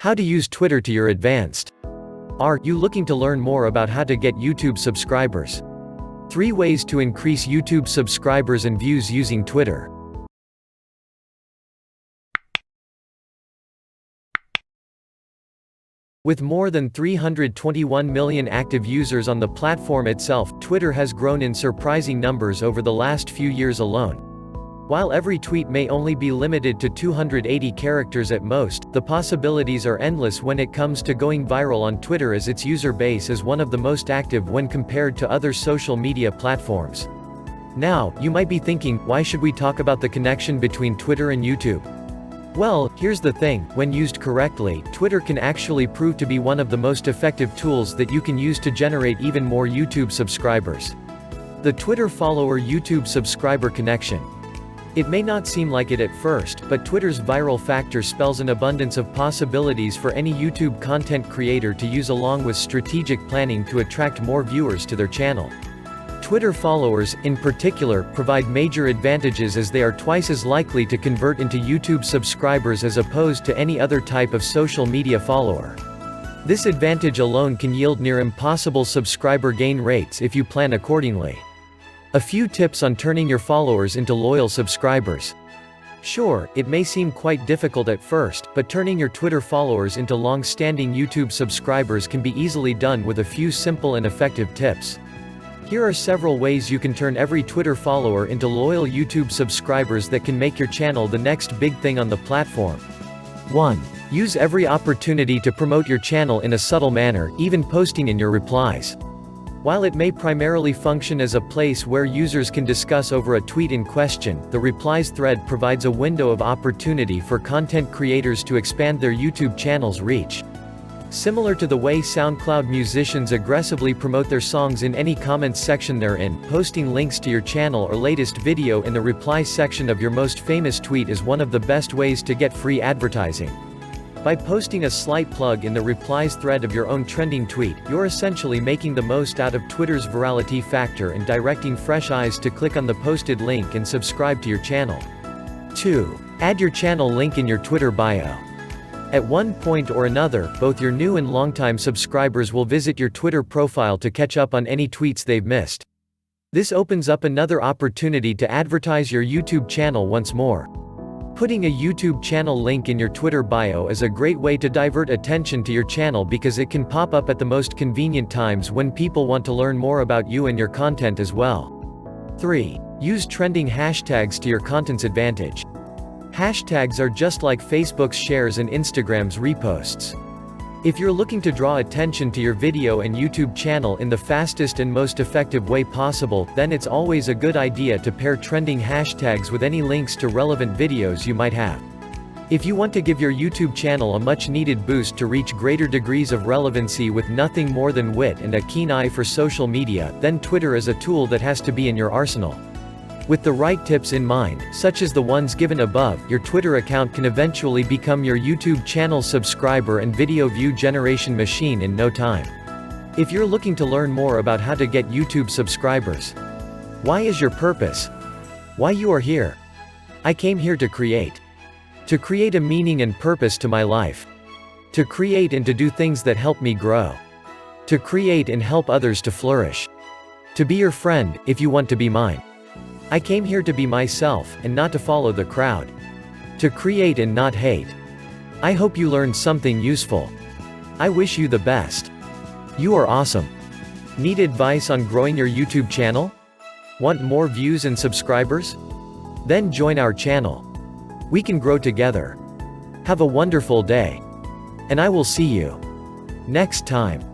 How to use Twitter to your advanced. Are you looking to learn more about how to get YouTube subscribers? 3 ways to increase YouTube subscribers and views using Twitter. With more than 321 million active users on the platform itself, Twitter has grown in surprising numbers over the last few years alone. While every tweet may only be limited to 280 characters at most, the possibilities are endless when it comes to going viral on Twitter, as its user base is one of the most active when compared to other social media platforms. Now, you might be thinking, why should we talk about the connection between Twitter and YouTube? Well, here's the thing, when used correctly, Twitter can actually prove to be one of the most effective tools that you can use to generate even more YouTube subscribers. The Twitter follower YouTube subscriber connection. It may not seem like it at first, but Twitter's viral factor spells an abundance of possibilities for any YouTube content creator to use, along with strategic planning to attract more viewers to their channel. Twitter followers, in particular, provide major advantages, as they are twice as likely to convert into YouTube subscribers as opposed to any other type of social media follower. This advantage alone can yield near impossible subscriber gain rates if you plan accordingly. A few tips on turning your followers into loyal subscribers. Sure, it may seem quite difficult at first, but turning your Twitter followers into long-standing YouTube subscribers can be easily done with a few simple and effective tips. Here are several ways you can turn every Twitter follower into loyal YouTube subscribers that can make your channel the next big thing on the platform. 1. Use every opportunity to promote your channel in a subtle manner, even posting in your replies. While it may primarily function as a place where users can discuss over a tweet in question, the replies thread provides a window of opportunity for content creators to expand their YouTube channel's reach. Similar to the way SoundCloud musicians aggressively promote their songs in any comments section they're in, posting links to your channel or latest video in the reply section of your most famous tweet is one of the best ways to get free advertising. By posting a slight plug in the replies thread of your own trending tweet, you're essentially making the most out of Twitter's virality factor and directing fresh eyes to click on the posted link and subscribe to your channel. 2. Add your channel link in your Twitter bio. At one point or another, both your new and longtime subscribers will visit your Twitter profile to catch up on any tweets they've missed. This opens up another opportunity to advertise your YouTube channel once more. Putting a YouTube channel link in your Twitter bio is a great way to divert attention to your channel, because it can pop up at the most convenient times when people want to learn more about you and your content as well. 3. Use trending hashtags to your content's advantage. Hashtags are just like Facebook's shares and Instagram's reposts. If you're looking to draw attention to your video and YouTube channel in the fastest and most effective way possible, then it's always a good idea to pair trending hashtags with any links to relevant videos you might have. If you want to give your YouTube channel a much-needed boost to reach greater degrees of relevancy with nothing more than wit and a keen eye for social media, then Twitter is a tool that has to be in your arsenal. With the right tips in mind, such as the ones given above, your Twitter account can eventually become your YouTube channel subscriber and video view generation machine in no time. If you're looking to learn more about how to get YouTube subscribers, why is your purpose? Why you are here? I came here to create. To create a meaning and purpose to my life. To create and to do things that help me grow. To create and help others to flourish. To be your friend, if you want to be mine. I came here to be myself, and not to follow the crowd. To create and not hate. I hope you learned something useful. I wish you the best. You are awesome. Need advice on growing your YouTube channel? Want more views and subscribers? Then join our channel. We can grow together. Have a wonderful day. And I will see you next time.